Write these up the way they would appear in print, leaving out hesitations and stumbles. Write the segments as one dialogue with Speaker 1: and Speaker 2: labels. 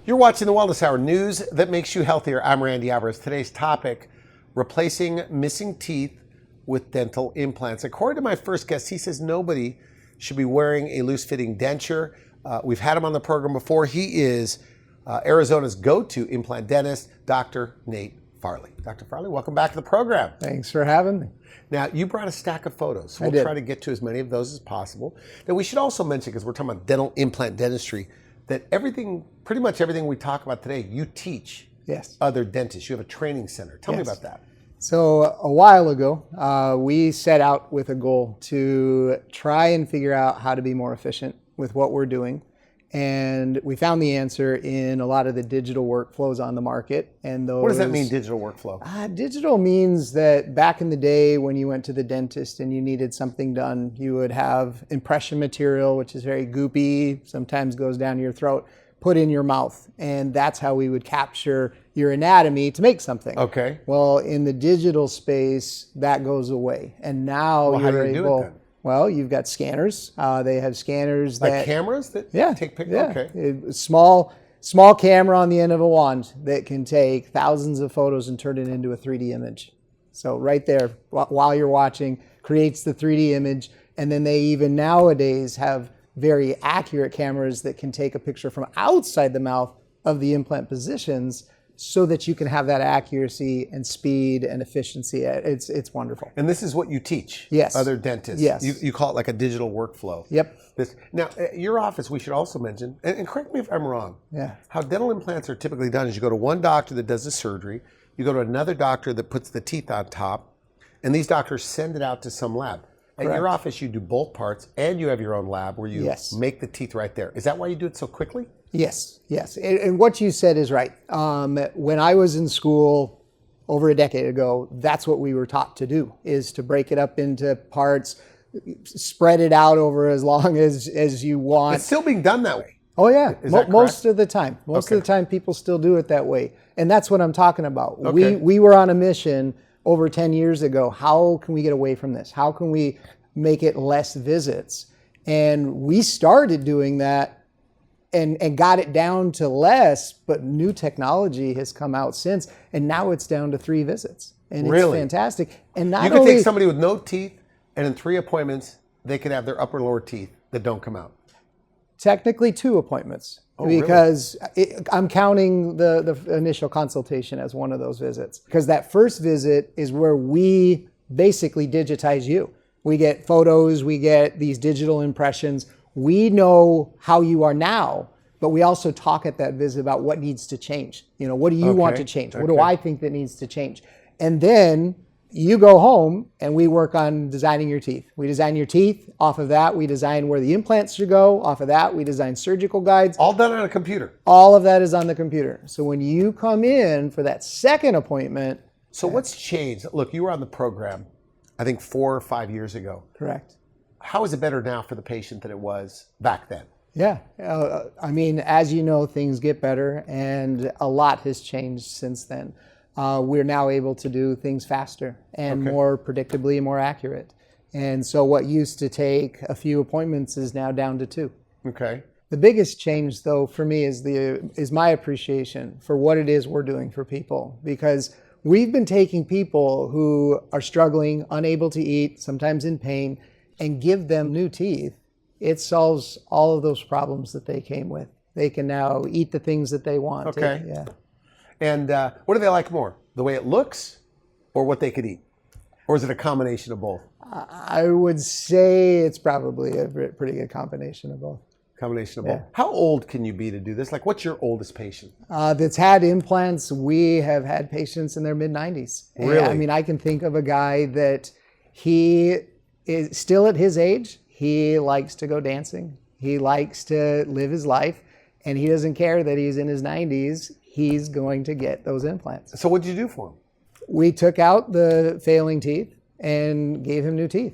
Speaker 1: You're watching the Wellness Hour, news that makes you healthier. I'm Randy Alvarez. Today's topic, replacing missing teeth with dental implants. According to my first guest, he says nobody should be wearing a loose-fitting denture. We've had him on the program before. He is Arizona's go-to implant dentist, Dr. Nate Farley. Dr. Farley, welcome back to the program.
Speaker 2: Thanks for having me.
Speaker 1: Now, you brought a stack of photos, so we'll try to get to as many of those as possible. Now, we should also mention, because we're talking about dental implant dentistry, that pretty much everything we talk about today, you teach other dentists. You have a training center. Tell me about that.
Speaker 2: So a while ago, we set out with a goal to try and figure out how to be more efficient with what we're doing. And we found the answer in a lot of the digital workflows on the market. And those,
Speaker 1: what does that mean, digital workflow?
Speaker 2: Digital means that back in the day when you went to the dentist and you needed something done, you would have impression material, which is very goopy, sometimes goes down your throat, put in your mouth. And that's how we would capture your anatomy to make something.
Speaker 1: Okay.
Speaker 2: Well, in the digital space, that goes away. And now you're able...
Speaker 1: do it then?
Speaker 2: Well, you've got scanners. They have scanners
Speaker 1: like cameras that take pictures?
Speaker 2: Yeah.
Speaker 1: Okay.
Speaker 2: Small camera on the end of a wand that can take thousands of photos and turn it into a 3D image. So right there, while you're watching, creates the 3D image. And then they even nowadays have very accurate cameras that can take a picture from outside the mouth of the implant positions, so that you can have that accuracy and speed and efficiency. It's wonderful.
Speaker 1: And this is what you teach other dentists?
Speaker 2: Yes.
Speaker 1: You call it like a digital workflow?
Speaker 2: Yep.
Speaker 1: Now, your office, we should also mention, and correct me if I'm wrong, how dental implants are typically done is you go to one doctor that does the surgery, you go to another doctor that puts the teeth on top, and these doctors send it out to some lab. At your office, you do both parts, and you have your own lab where you make the teeth right there. Is that why you do it so quickly?
Speaker 2: Yes. And what you said is right. When I was in school over a decade ago, that's what we were taught to do, is to break it up into parts, spread it out over as long as you want.
Speaker 1: It's still being done that way.
Speaker 2: Oh, yeah.
Speaker 1: Is that
Speaker 2: most of the time. Most of the time, people still do it that way. And that's what I'm talking about.
Speaker 1: Okay.
Speaker 2: We were on a mission over 10 years ago. How can we get away from this? How can we make it less visits? And we started doing that and got it down to less, but new technology has come out since, and now it's down to 3 visits. And it's fantastic. And not
Speaker 1: you could take somebody with no teeth, and in 3 appointments, they could have their upper and lower teeth that don't come out.
Speaker 2: Technically 2 appointments. Because I'm counting the initial consultation as one of those visits. Because that first visit is where we basically digitize you. We get photos, we get these digital impressions. We know how you are now, but we also talk at that visit about what needs to change. What do you want to change? What do I think that needs to change? And then you go home and we work on designing your teeth. We design your teeth. Off of that, we design where the implants should go. Off of that, we design surgical guides.
Speaker 1: All done on a computer.
Speaker 2: All of that is on the computer. So when you come in for that second appointment.
Speaker 1: So what's changed? Look, you were on the program, I think 4 or 5 years ago.
Speaker 2: Correct.
Speaker 1: How is it better now for the patient than it was back then?
Speaker 2: Yeah. As you know, things get better, and a lot has changed since then. We're now able to do things faster and more predictably and more accurate. And so what used to take a few appointments is now down to 2.
Speaker 1: Okay.
Speaker 2: The biggest change, though, for me is my appreciation for what it is we're doing for people, because we've been taking people who are struggling, unable to eat, sometimes in pain, and give them new teeth. It solves all of those problems that they came with. They can now eat the things that they want.
Speaker 1: Okay.
Speaker 2: Yeah.
Speaker 1: And what do they like more? The way it looks or what they could eat? Or is it a combination of both?
Speaker 2: I would say it's probably a pretty good combination of both.
Speaker 1: Combination of both. How old can you be to do this? Like, what's your oldest patient?
Speaker 2: That's had implants. We have had patients in their mid-90s.
Speaker 1: Really?
Speaker 2: I can think of a guy that he is still at his age. He likes to go dancing. He likes to live his life, and he doesn't care that he's in his 90s. He's going to get those implants.
Speaker 1: So what did you do for him?
Speaker 2: We took out the failing teeth and gave him new teeth.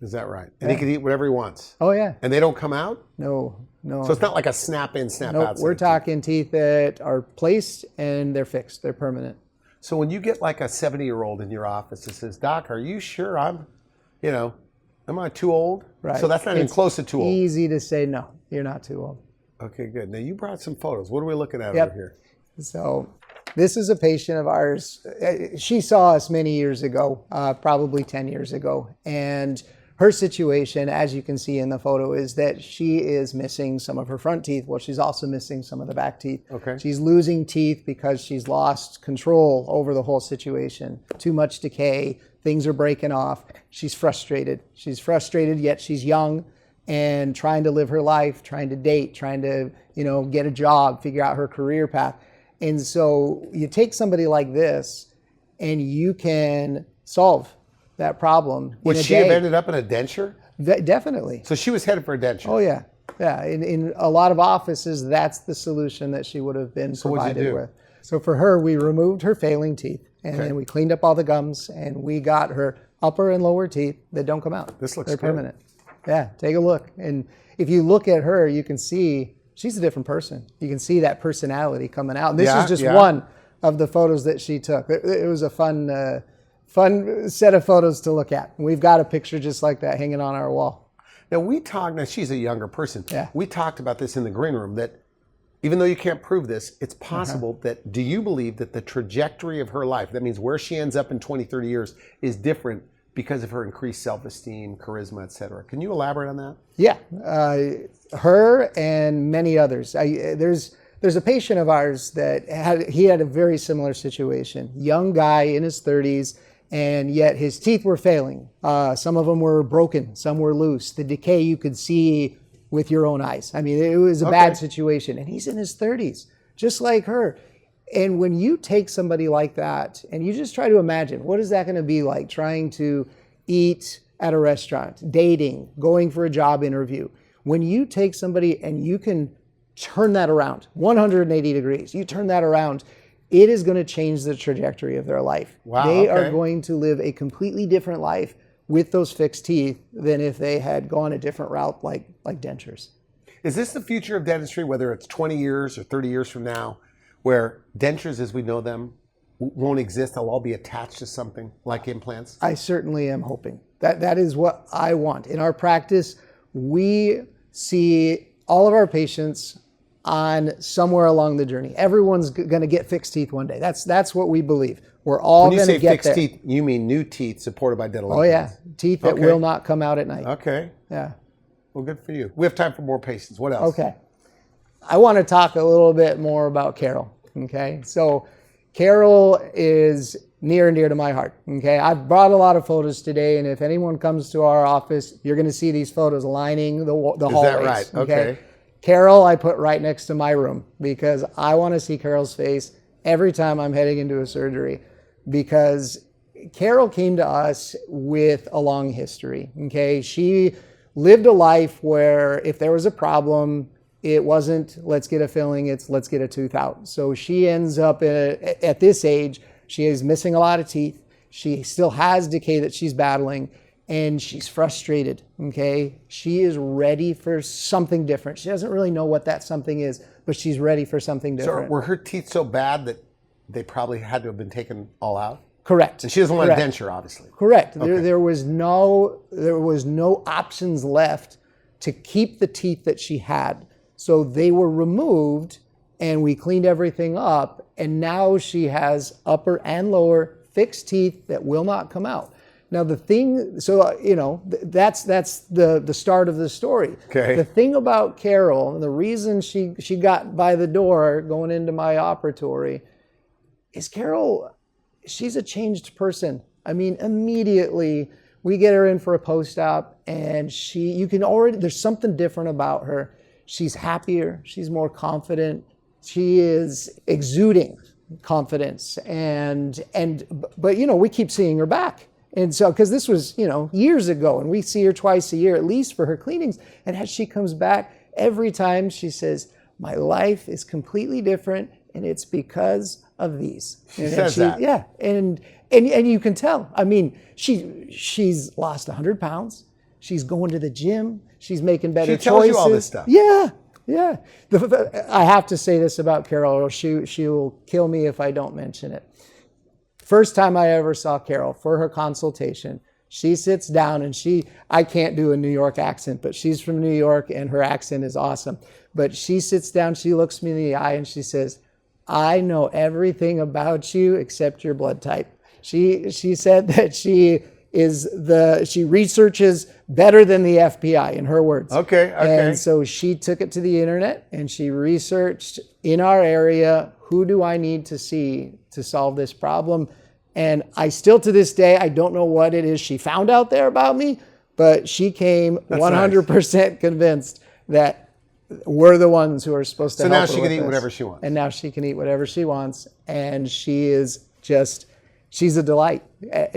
Speaker 1: Is that right? And he can eat whatever he wants?
Speaker 2: Oh, yeah.
Speaker 1: And they don't come out?
Speaker 2: No.
Speaker 1: So it's not like a snap in, snap out?
Speaker 2: We're talking teeth that are placed and they're fixed. They're permanent.
Speaker 1: So when you get like a 70-year-old in your office that says, Doc, are you sure am I too old?
Speaker 2: Right.
Speaker 1: So that's not even close to too old.
Speaker 2: Easy to say, no, you're not too old.
Speaker 1: Okay, good. Now you brought some photos. What are we looking at
Speaker 2: Yep.
Speaker 1: over here?
Speaker 2: So this is a patient of ours. She saw us many years ago, probably 10 years ago. And her situation, as you can see in the photo, is that she is missing some of her front teeth. Well, she's also missing some of the back teeth.
Speaker 1: Okay.
Speaker 2: She's losing teeth because she's lost control over the whole situation. Too much decay. Things are breaking off. She's frustrated. She's frustrated, yet she's young and trying to live her life, trying to date, trying to, get a job, figure out her career path. And so you take somebody like this and you can solve that problem.
Speaker 1: Would she have ended up in a denture?
Speaker 2: Definitely.
Speaker 1: So she was headed for a denture.
Speaker 2: Oh, yeah. Yeah. In a lot of offices, that's the solution that she would have been provided with. So for her, we removed her failing teeth and then we cleaned up all the gums and we got her upper and lower teeth that don't come out.
Speaker 1: This looks
Speaker 2: They're
Speaker 1: good.
Speaker 2: permanent. Yeah. Take a look. And if you look at her, you can see she's a different person. You can see that personality coming out. And this is just one of the photos that she took. It was a fun set of photos to look at. We've got a picture just like that hanging on our wall.
Speaker 1: Now she's a younger person.
Speaker 2: Yeah.
Speaker 1: We talked about this in the green room that even though you can't prove this, it's possible that, do you believe that the trajectory of her life, that means where she ends up in 20, 30 years, is different because of her increased self-esteem, charisma, et cetera? Can you elaborate on that?
Speaker 2: Yeah. Her and many others. There's a patient of ours that had a very similar situation. Young guy in his 30s, and yet his teeth were failing. Some of them were broken, some were loose. The decay you could see with your own eyes. I mean, it was a bad situation. And he's in his 30s, just like her. And when you take somebody like that, and you just try to imagine, what is that going to be like trying to eat at a restaurant, dating, going for a job interview? When you take somebody and you can turn that around 180 degrees, you turn that around, it is going to change the trajectory of their life.
Speaker 1: Wow,
Speaker 2: they are going to live a completely different life with those fixed teeth than if they had gone a different route like dentures.
Speaker 1: Is this the future of dentistry, whether it's 20 years or 30 years from now, where dentures as we know them won't exist? They'll all be attached to something like implants?
Speaker 2: I certainly am hoping. That is what I want. In our practice, we see all of our patients on somewhere along the journey. Everyone's going to get fixed teeth one day. That's what we believe. We're all going to get there. When you say fixed teeth,
Speaker 1: you mean new teeth supported by dental
Speaker 2: implants? Oh yeah, teeth that
Speaker 1: Okay.
Speaker 2: will not come out at night.
Speaker 1: Okay.
Speaker 2: Yeah.
Speaker 1: Well, good for you. We have time for more patients. What else?
Speaker 2: Okay. I want to talk a little bit more about Carol. Okay. So Carol is near and dear to my heart. Okay. I've brought a lot of photos today, and if anyone comes to our office, you're going to see these photos lining the hallways.
Speaker 1: Is that right? Okay.
Speaker 2: Carol, I put right next to my room because I want to see Carol's face every time I'm heading into a surgery, because Carol came to us with a long history. Okay. She lived a life where if there was a problem, it wasn't let's get a filling, it's let's get a tooth out. So she ends up at this age, she is missing a lot of teeth. She still has decay that she's battling, and she's frustrated. Okay. She is ready for something different. She doesn't really know what that something is, but she's ready for something different.
Speaker 1: So were her teeth so bad that they probably had to have been taken all out?
Speaker 2: Correct.
Speaker 1: And she doesn't want a denture, obviously.
Speaker 2: Correct.
Speaker 1: Okay.
Speaker 2: There was no options left to keep the teeth that she had. So they were removed and we cleaned everything up. And now she has upper and lower fixed teeth that will not come out. Now the thing, so, that's the start of the story.
Speaker 1: Okay.
Speaker 2: The thing about Carol, and the reason she got by the door going into my operatory is Carol, she's a changed person. I mean, immediately we get her in for a post-op and there's something different about her. She's happier, she's more confident, she is exuding confidence. But we keep seeing her back. And so, because this was, years ago, and we see her twice a year at least for her cleanings. And as she comes back, every time she says, my life is completely different and it's because of these.
Speaker 1: She says that.
Speaker 2: Yeah. And you can tell. I mean, she's lost 100 pounds. She's going to the gym. She's making better choices.
Speaker 1: She tells you all this stuff.
Speaker 2: Yeah. Yeah. I have to say this about Carol, or she will kill me if I don't mention it. First time I ever saw Carol for her consultation, She sits down and I can't do a New York accent, but she's from New York and her accent is awesome. But she sits down, she looks me in the eye and she says, I know everything about you except your blood type. She said that she researches better than the FBI, in her words.
Speaker 1: Okay.
Speaker 2: And so she took it to the internet and she researched in our area, who do I need to see to solve this problem? And I still, to this day, I don't know what it is she found out there about me, but she came 100% convinced that we're the ones who are supposed to help her.
Speaker 1: So now she can eat whatever she wants.
Speaker 2: And now she can eat whatever she wants. And she is she's a delight.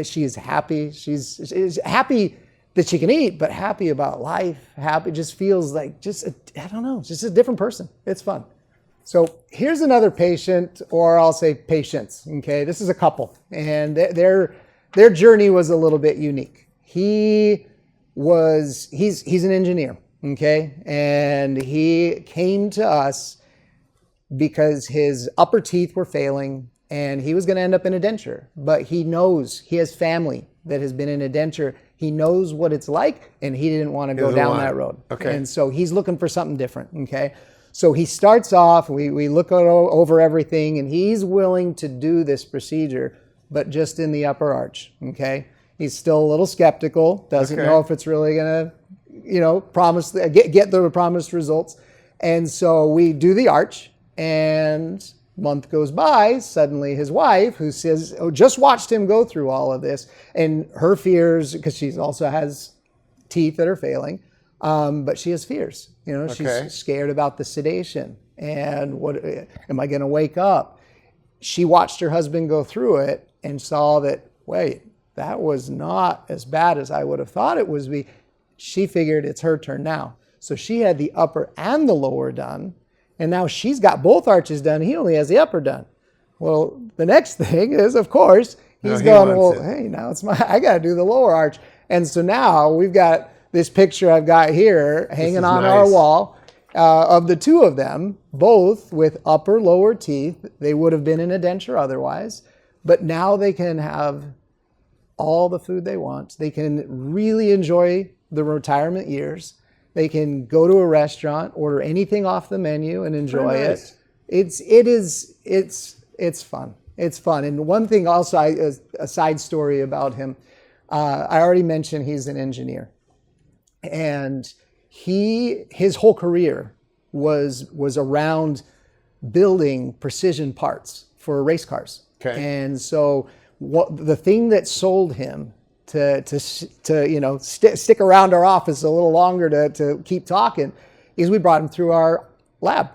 Speaker 2: She is happy. She's happy that she can eat, but happy about life. Happy, just feels like I don't know, just a different person. It's fun. So here's another patient, or I'll say patients, okay? This is a couple, and their journey was a little bit unique. He's an engineer, okay? And he came to us because his upper teeth were failing and he was gonna end up in a denture, but he has family that has been in a denture. He knows what it's like and he didn't wanna go down that road.
Speaker 1: Okay.
Speaker 2: And so he's looking for something different, okay? So he starts off, we look over everything, and he's willing to do this procedure, but just in the upper arch, okay? He's still a little skeptical, doesn't know if it's really gonna, get the promised results. And so we do the arch, and month goes by, suddenly his wife, who says, just watched him go through all of this, and her fears, because she also has teeth that are failing, but she has fears. She's scared about the sedation and what am I going to wake up? She watched her husband go through it and saw that, wait, that was not as bad as I would have thought it was. She figured it's her turn now. So she had the upper and the lower done, and now she's got both arches done. He only has the upper done. Well, the next thing is, of course, he's going, well, hey, now I got to do the lower arch. And so now we've got this picture I've got here hanging on our wall of the two of them, both with upper, lower teeth. They would have been in a denture otherwise, but now they can have all the food they want. They can really enjoy the retirement years. They can go to a restaurant, order anything off the menu and enjoy it. It's fun. It's fun. And one thing also, a side story about him, I already mentioned he's an engineer. And his whole career was around building precision parts for race cars. Okay. And so the thing that sold him to stick around our office a little longer to keep talking is we brought him through our lab.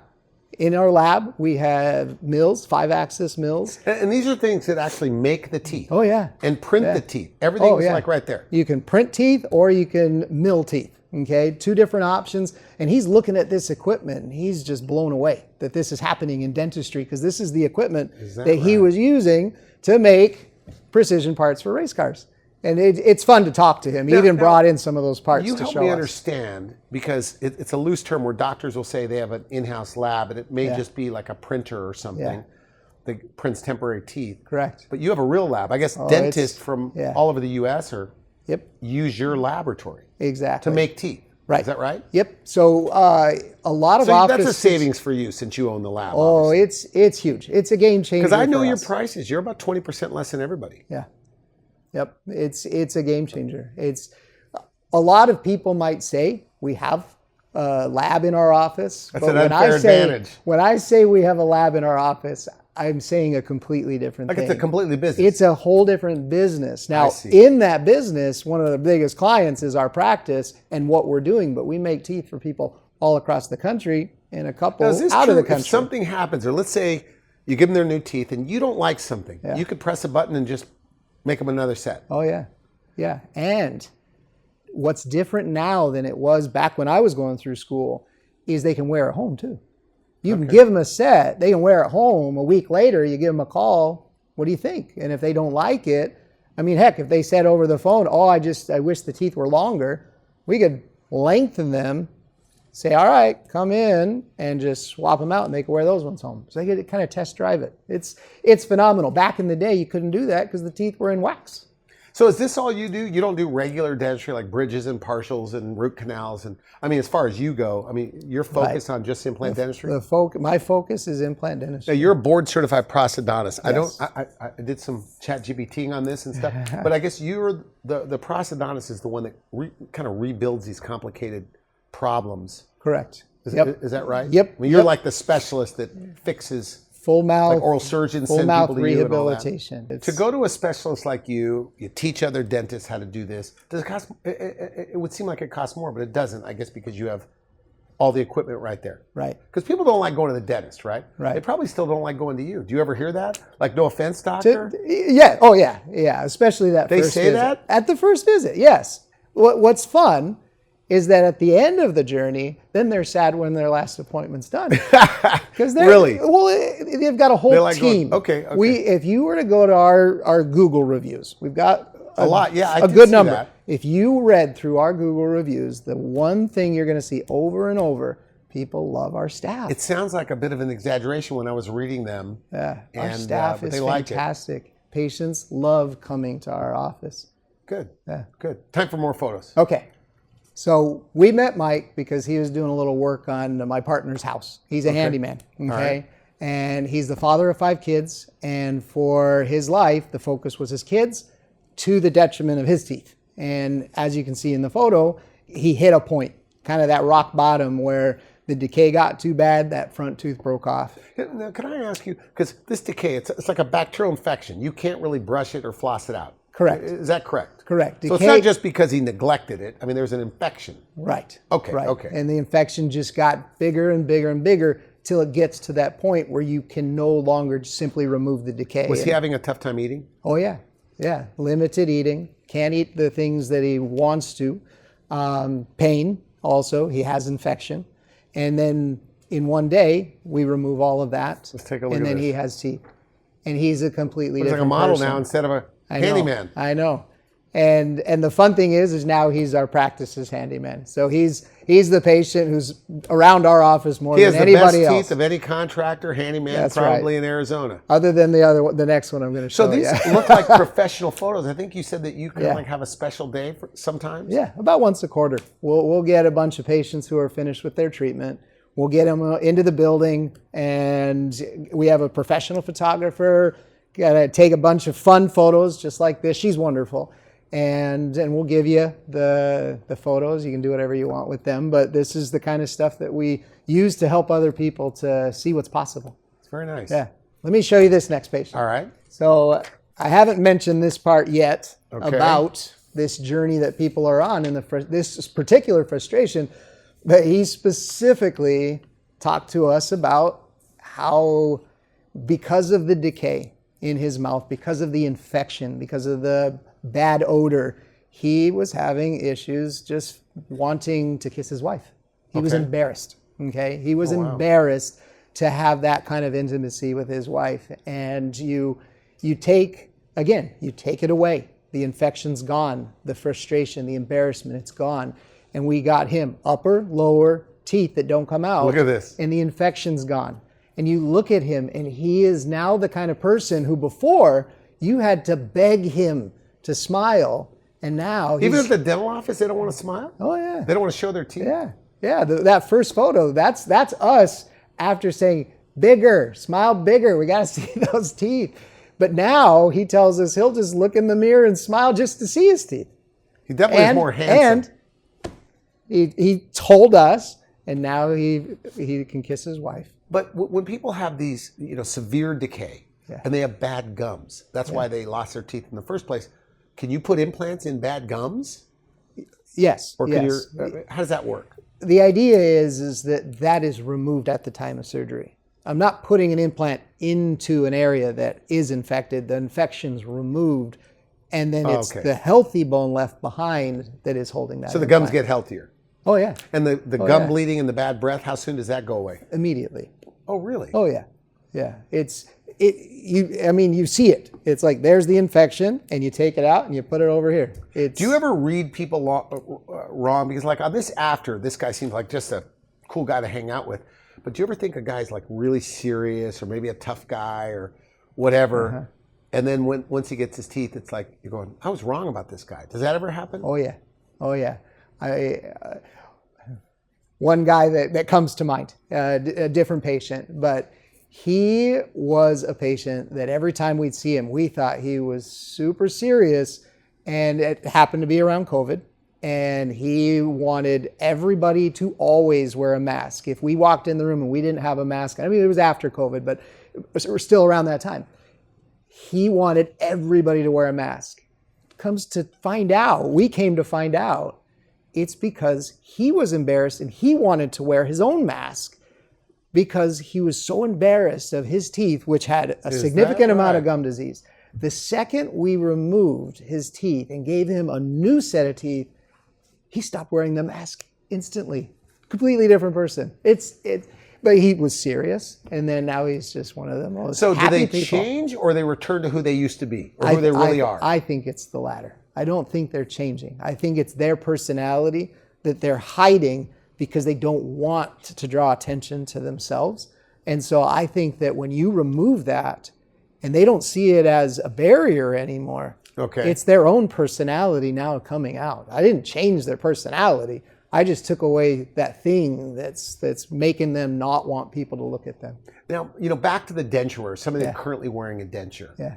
Speaker 2: In our lab, we have mills, 5-axis mills.
Speaker 1: And these are things that actually make the teeth.
Speaker 2: Oh, yeah.
Speaker 1: And print the teeth. Everything's like right there.
Speaker 2: You can print teeth or you can mill teeth, okay? 2 different options. And he's looking at this equipment and he's just blown away that this is happening in dentistry because this is the equipment that he was using to make precision parts for race cars. And it's fun to talk to him. He even brought in some of those parts to show us.
Speaker 1: You help me understand, because it's a loose term where doctors will say they have an in-house lab, and it may just be like a printer or something that prints temporary teeth.
Speaker 2: Correct.
Speaker 1: But you have a real lab. I guess dentists from all over the U.S. use your laboratory to make teeth.
Speaker 2: Right.
Speaker 1: Is that right?
Speaker 2: Yep. So a lot of offices.
Speaker 1: That's a savings for you since you own the lab.
Speaker 2: Oh, it's huge. It's a game changer.
Speaker 1: Because I know your prices. You're about 20% less than everybody.
Speaker 2: Yeah. Yep, it's a game changer. It's a lot of people might say we have a lab in our office.
Speaker 1: That's an unfair advantage.
Speaker 2: When I say we have a lab in our office, I'm saying a completely different thing.
Speaker 1: It's a completely business.
Speaker 2: It's a whole different business. Now, in that business, one of the biggest clients is our practice and what we're doing, but we make teeth for people all across the country and a couple out of the country.
Speaker 1: If something happens, or let's say you give them their new teeth and you don't like something, you could press a button and just make them another set.
Speaker 2: Oh, yeah. Yeah. And what's different now than it was back when I was going through school is they can wear it home too. You can give them a set, they can wear it home. A week later, you give them a call. What do you think? And if they don't like it, I mean, heck, if they said over the phone, I wish the teeth were longer, we could lengthen them, say, all right, come in and just swap them out and they can wear those ones home. So they could kind of test drive it. It's phenomenal. Back in the day, you couldn't do that because the teeth were in wax.
Speaker 1: So is this all you do? You don't do regular dentistry like bridges and partials and root canals? And I mean, as far as you go, I mean, you're focused on just implant dentistry?
Speaker 2: My focus is implant dentistry.
Speaker 1: Now, you're a board certified prosthodontist.
Speaker 2: Yes.
Speaker 1: I did some chat GPTing on this and stuff, but I guess you're the prosthodontist is the one that kind of rebuilds these complicated problems.
Speaker 2: Correct.
Speaker 1: Is that right?
Speaker 2: Yep.
Speaker 1: I mean, you're like the specialist that fixes
Speaker 2: full mouth,
Speaker 1: like oral surgeons
Speaker 2: full
Speaker 1: send
Speaker 2: mouth
Speaker 1: people to you and all that.
Speaker 2: rehabilitation.
Speaker 1: To go to a specialist like you teach other dentists how to do this. Does it cost? It would seem like it costs more, but it doesn't. I guess because you have all the equipment right there.
Speaker 2: Right.
Speaker 1: Because people don't like going to the dentist, right?
Speaker 2: Right.
Speaker 1: They probably still don't like going to you. Do you ever hear that? Like, no offense, doctor?
Speaker 2: Yeah. Oh, yeah. Yeah. Especially that
Speaker 1: They
Speaker 2: first
Speaker 1: say
Speaker 2: visit.
Speaker 1: that?
Speaker 2: At the first visit, yes. What's fun is that at the end of the journey, then they're sad when their last appointment's done. Because
Speaker 1: Really?
Speaker 2: Well, they've got a whole
Speaker 1: like
Speaker 2: team.
Speaker 1: going, okay.
Speaker 2: If you were to go to our Google reviews, we've got
Speaker 1: A lot. Yeah, I
Speaker 2: a
Speaker 1: did
Speaker 2: good
Speaker 1: see
Speaker 2: number.
Speaker 1: that.
Speaker 2: If you read through our Google reviews, the one thing you're going to see over and over, people love our staff.
Speaker 1: It sounds like a bit of an exaggeration when I was reading them.
Speaker 2: Yeah, our
Speaker 1: And,
Speaker 2: staff
Speaker 1: but
Speaker 2: is
Speaker 1: they like it.
Speaker 2: fantastic. Patients love coming to our office.
Speaker 1: Good.
Speaker 2: Yeah.
Speaker 1: Good. Time for more photos.
Speaker 2: Okay. So we met Mike because he was doing a little work on my partner's house. He's a handyman, okay?
Speaker 1: right.
Speaker 2: And he's the father of 5 kids. And for his life, the focus was his kids to the detriment of his teeth. And as you can see in the photo, he hit a point, kind of that rock bottom where the decay got too bad, that front tooth broke off.
Speaker 1: Now, can I ask you, because this decay, it's like a bacterial infection. You can't really brush it or floss it out.
Speaker 2: Correct.
Speaker 1: Is that correct?
Speaker 2: Correct.
Speaker 1: So it's not just because he neglected it. I mean, there's an infection.
Speaker 2: Right.
Speaker 1: Okay,
Speaker 2: Right.
Speaker 1: okay.
Speaker 2: And the infection just got bigger and bigger and bigger till it gets to that point where you can no longer simply remove the decay.
Speaker 1: Was he having a tough time eating?
Speaker 2: Oh, yeah. Yeah. Limited eating. Can't eat the things that he wants to. Pain also. He has infection. And then in one day, we remove all of that.
Speaker 1: Let's take a look
Speaker 2: and
Speaker 1: at
Speaker 2: then
Speaker 1: this.
Speaker 2: he has teeth. And he's a completely
Speaker 1: He's like
Speaker 2: different
Speaker 1: a model
Speaker 2: person.
Speaker 1: now instead of a
Speaker 2: I know,
Speaker 1: handyman.
Speaker 2: I know. And the fun thing is now he's our practice's handyman. So he's the patient who's around our office more
Speaker 1: He
Speaker 2: than
Speaker 1: has the
Speaker 2: anybody
Speaker 1: best
Speaker 2: else.
Speaker 1: teeth of any contractor, handyman,
Speaker 2: That's
Speaker 1: probably in Arizona.
Speaker 2: Other than the next one I'm going to show
Speaker 1: So these
Speaker 2: you.
Speaker 1: look like professional photos. I think you said that you can
Speaker 2: Yeah.
Speaker 1: like have a special day for sometimes.
Speaker 2: Yeah, about once a quarter. We'll get a bunch of patients who are finished with their treatment. We'll get them into the building, and we have a professional photographer. Got to take a bunch of fun photos just like this. She's wonderful. And we'll give you the photos. You can do whatever you want with them. But this is the kind of stuff that we use to help other people to see what's possible.
Speaker 1: It's very nice.
Speaker 2: Yeah. Let me show you this next patient.
Speaker 1: All right.
Speaker 2: So I haven't mentioned this part yet
Speaker 1: Okay.
Speaker 2: about this journey that people are on in this particular frustration. But he specifically talked to us about how, because of the decay in his mouth, because of the infection, because of the bad odor, he was having issues just wanting to kiss his wife. He was
Speaker 1: Okay.
Speaker 2: embarrassed. Okay, he was
Speaker 1: wow.
Speaker 2: embarrassed to have that kind of intimacy with his wife. And you take it away. The infection's gone. The frustration, the embarrassment, it's gone. And we got him upper, lower teeth that don't come out.
Speaker 1: Look at this.
Speaker 2: And the infection's gone. And you look at him, and he is now the kind of person who before you had to beg him to smile, and now
Speaker 1: Even at the dental office, they don't want to smile.
Speaker 2: oh yeah,
Speaker 1: They don't want to show their teeth.
Speaker 2: yeah. That first photo, that's us after saying bigger, smile bigger. We got to see those teeth. But now he tells us he'll just look in the mirror and smile just to see his teeth.
Speaker 1: He definitely is more handsome.
Speaker 2: And he told us, and now he can kiss his wife.
Speaker 1: But when people have these, severe decay and they have bad gums, that's why they lost their teeth in the first place. Can you put implants in bad gums?
Speaker 2: Yes.
Speaker 1: Or can
Speaker 2: yes.
Speaker 1: how does that work?
Speaker 2: The idea is that is removed at the time of surgery. I'm not putting an implant into an area that is infected. The infection's removed, and then it's the healthy bone left behind that is holding that.
Speaker 1: So the gums get healthier.
Speaker 2: Oh yeah,
Speaker 1: And the gum bleeding and the bad breath, how soon does that go away?
Speaker 2: immediately.
Speaker 1: Oh, really?
Speaker 2: Oh yeah, yeah. You see it. It's like there's the infection, and you take it out and you put it over here.
Speaker 1: Do you ever read people wrong? Because like on this guy seems like just a cool guy to hang out with. But do you ever think a guy's like really serious or maybe a tough guy or whatever, And then once he gets his teeth, it's like you're going, I was wrong about this guy. Does that ever happen?
Speaker 2: Oh yeah, oh yeah. One guy that comes to mind, a different patient, but he was a patient that every time we'd see him, we thought he was super serious, and it happened to be around COVID. And he wanted everybody to always wear a mask. If we walked in the room and we didn't have a mask, I mean, it was after COVID, but we're still around that time. He wanted everybody to wear a mask. We came to find out, it's because he was embarrassed and he wanted to wear his own mask because he was so embarrassed of his teeth, which had a significant amount of gum disease. The second we removed his teeth and gave him a new set of teeth, he stopped wearing the mask instantly. Completely different person. But he was serious, and then now he's just one of the most happy people. So do they
Speaker 1: change, or they return to who they used to be, or who they really are?
Speaker 2: I think it's the latter. I don't think they're changing. I think it's their personality that they're hiding because they don't want to draw attention to themselves. And so I think that when you remove that, and they don't see it as a barrier anymore, it's their own personality now coming out. I didn't change their personality. I just took away that thing that's making them not want people to look at them.
Speaker 1: Now, back to the denture wearer, somebody currently wearing a denture.
Speaker 2: Yeah.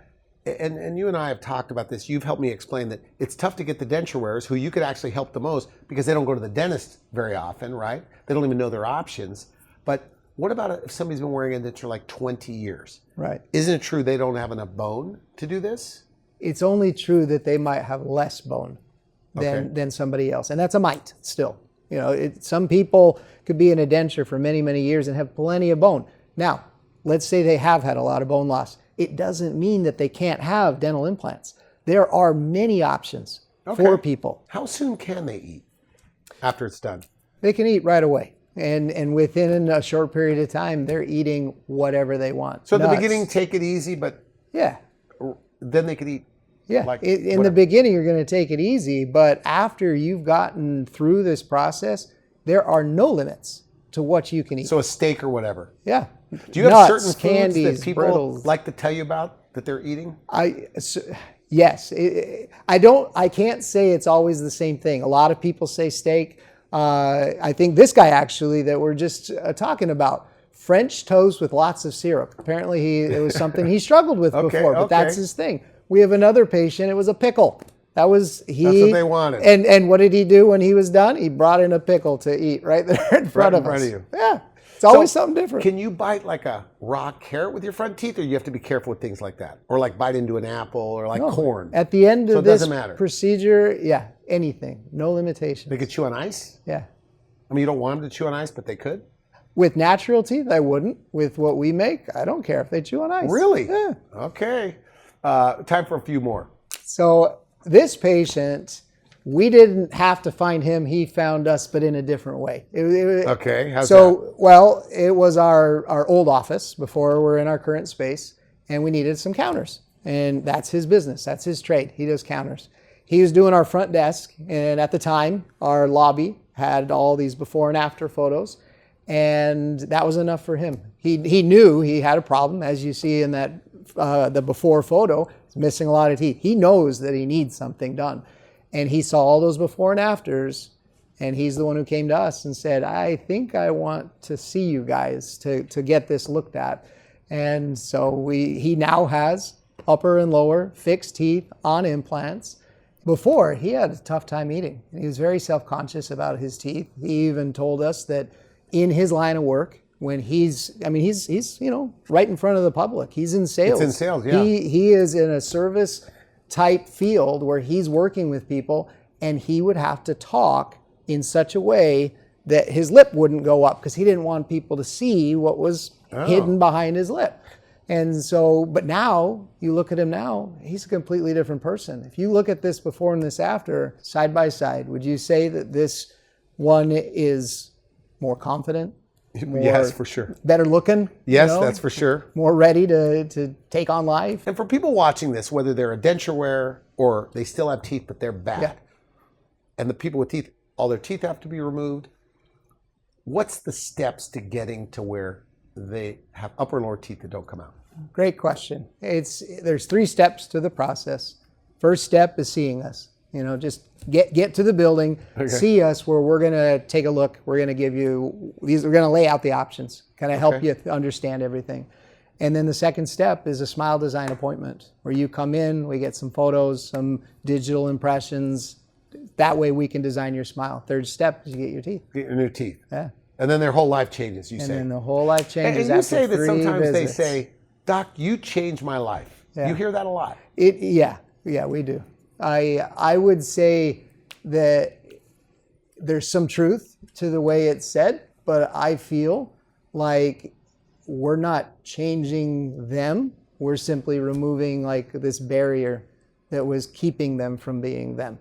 Speaker 1: And you and I have talked about this. You've helped me explain that it's tough to get the denture wearers who you could actually help the most because they don't go to the dentist very often, right? They don't even know their options. But what about if somebody's been wearing a denture like 20 years?
Speaker 2: Right.
Speaker 1: Isn't it true they don't have enough bone to do this?
Speaker 2: It's only true that they might have less bone than somebody else. And that's a might still. Some people could be in a denture for many, many years and have plenty of bone. Now, let's say they have had a lot of bone loss. It doesn't mean that they can't have dental implants. There are many options for people.
Speaker 1: How soon can they eat after it's done?
Speaker 2: They can eat right away. And within a short period of time, they're eating whatever they want.
Speaker 1: So at the beginning, take it easy, but then they could eat.
Speaker 2: Yeah, in the beginning, you're going to take it easy, but after you've gotten through this process, there are no limits to what you can eat.
Speaker 1: So a steak or whatever.
Speaker 2: Yeah.
Speaker 1: Do you have
Speaker 2: Nuts,
Speaker 1: certain foods
Speaker 2: candies,
Speaker 1: that people
Speaker 2: brittles.
Speaker 1: like to tell you about that they're eating?
Speaker 2: Yes. I can't say it's always the same thing. A lot of people say steak. I think this guy actually that we're just talking about, French toast with lots of syrup. Apparently it was something he struggled with before, but that's his thing. We have another patient, it was a pickle. That's what they wanted. And what did he do when he was done? He brought in a pickle to eat right there in front of us. You. Yeah. It's always something different.
Speaker 1: Can you bite like a raw carrot with your front teeth, or you have to be careful with things like that? Or like bite into an apple or like corn?
Speaker 2: At the end of this procedure, anything. No limitation.
Speaker 1: They could chew on ice?
Speaker 2: Yeah.
Speaker 1: I mean, you don't want them to chew on ice, but they could?
Speaker 2: With natural teeth, I wouldn't. With what we make, I don't care if they chew on ice.
Speaker 1: Really?
Speaker 2: Yeah.
Speaker 1: Okay. Time for a few more.
Speaker 2: So this patient, we didn't have to find him. He found us, but in a different way.
Speaker 1: Okay. How's that?
Speaker 2: Well, it was our old office before we're in our current space, and we needed some counters. And that's his business. That's his trade. He does counters. He was doing our front desk, and at the time, our lobby had all these before and after photos, and that was enough for him. He knew he had a problem, as you see in that the before photo. He's missing a lot of teeth. He knows that he needs something done. And he saw all those before and afters, and he's the one who came to us and said, I think I want to see you guys to get this looked at. And so he now has upper and lower fixed teeth on implants. Before, he had a tough time eating. He was very self-conscious about his teeth. He even told us that in his line of work, when he's right in front of the public. He's in sales.
Speaker 1: It's in sales, yeah.
Speaker 2: He is in a service type field where he's working with people, and he would have to talk in such a way that his lip wouldn't go up because he didn't want people to see what was hidden behind his lip. And so, but now, you look at him now, he's a completely different person. If you look at this before and this after, side by side, would you say that this one is more confident?
Speaker 1: Yes, for sure.
Speaker 2: Better looking?
Speaker 1: Yes, that's for sure.
Speaker 2: More ready to take on life?
Speaker 1: And for people watching this, whether they're a denture wearer or they still have teeth but they're bad, and the people with teeth, all their teeth have to be removed, what's the steps to getting to where they have upper and lower teeth that don't come out?
Speaker 2: Great question. There's 3 steps to the process. First step is seeing us. Just get to the building, see us where we're going to take a look. We're going to give you these. We're going to lay out the options, kind of help you understand everything. And then the second step is a smile design appointment where you come in, we get some photos, some digital impressions. That way we can design your smile. Third step is you get your teeth.
Speaker 1: Get your new teeth.
Speaker 2: Yeah.
Speaker 1: And then their whole life changes, you say.
Speaker 2: And then the whole life changes.
Speaker 1: And you say that
Speaker 2: after 3
Speaker 1: sometimes
Speaker 2: visits.
Speaker 1: they say, Doc, you changed my life.
Speaker 2: Yeah.
Speaker 1: You hear that a lot.
Speaker 2: Yeah, we do. I would say that there's some truth to the way it's said, but I feel like we're not changing them. We're simply removing like this barrier that was keeping them from being them.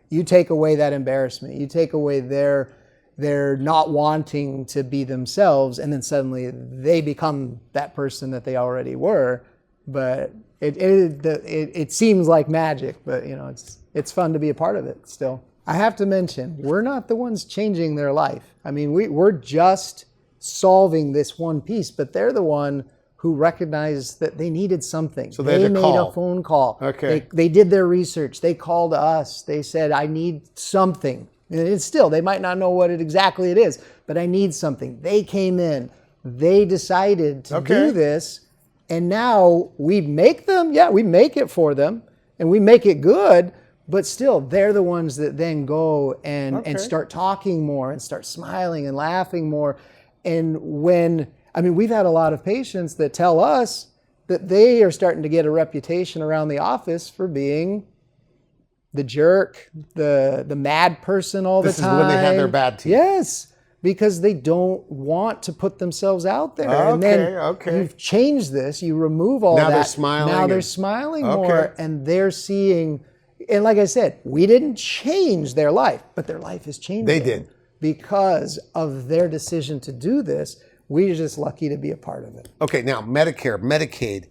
Speaker 2: You take away that embarrassment. You take away their not wanting to be themselves, and then suddenly they become that person that they already were. But it seems like magic, but it's fun to be a part of it still. I have to mention, we're not the ones changing their life. I mean, we're just solving this one piece, but they're the one who recognized that they needed something.
Speaker 1: So they made
Speaker 2: a phone call.
Speaker 1: Okay.
Speaker 2: They did their research. They called us. They said, I need something. And it's still, they might not know what exactly it is, but I need something. They came in. They decided to do this. And now we make it for them, and we make it good, but still, they're the ones that then go and start talking more and start smiling and laughing more. And we've had a lot of patients that tell us that they are starting to get a reputation around the office for being the jerk, the mad person all the time.
Speaker 1: This is when they have their bad teeth.
Speaker 2: Yes. Because they don't want to put themselves out there. And then you've changed this, you remove all that.
Speaker 1: Now they're smiling.
Speaker 2: Now they're smiling more, and they're seeing, and like I said, we didn't change their life, but their life is changing.
Speaker 1: They did.
Speaker 2: Because of their decision to do this. We're just lucky to be a part of it.
Speaker 1: Okay, now Medicare, Medicaid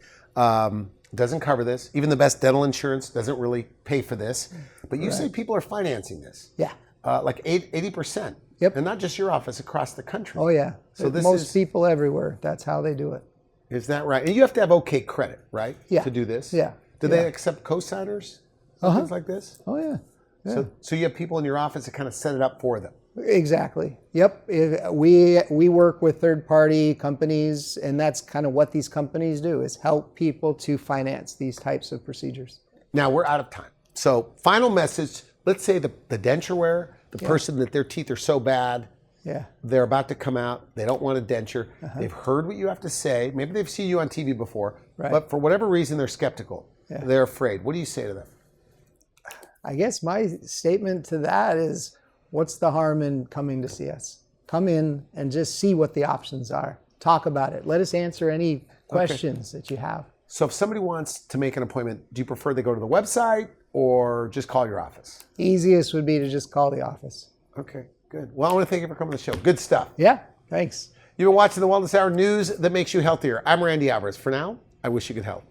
Speaker 1: doesn't cover this. Even the best dental insurance doesn't really pay for this. But you say people are financing this.
Speaker 2: Yeah.
Speaker 1: Like 80%.
Speaker 2: Yep.
Speaker 1: And not just your office, across the country.
Speaker 2: Oh, yeah.
Speaker 1: So
Speaker 2: most people everywhere, that's how they do it.
Speaker 1: Is that right? And you have to have okay credit, right?
Speaker 2: Yeah.
Speaker 1: To do this?
Speaker 2: Yeah.
Speaker 1: Do they accept co-signers? Things like this?
Speaker 2: Oh, yeah.
Speaker 1: So you have people in your office that kind of set it up for them?
Speaker 2: Exactly. Yep. We work with third-party companies, and that's kind of what these companies do, is help people to finance these types of procedures.
Speaker 1: Now, we're out of time. So final message, let's say the denture wearer, the person that their teeth are so bad, they're about to come out, they don't want a denture, they've heard what you have to say, maybe they've seen you on TV before, but for whatever reason they're skeptical, they're afraid. What do you say to them?
Speaker 2: I guess my statement to that is, what's the harm in coming to see us? Come in and just see what the options are. Talk about it. Let us answer any questions that you have.
Speaker 1: So if somebody wants to make an appointment, do you prefer they go to the website or just call your office?
Speaker 2: Easiest would be to just call the office.
Speaker 1: Okay, good. Well, I want to thank you for coming to the show. Good stuff.
Speaker 2: Yeah, thanks.
Speaker 1: You've been watching the Wellness Hour, news that makes you healthier. I'm Randy Alvarez. For now, I wish you good health.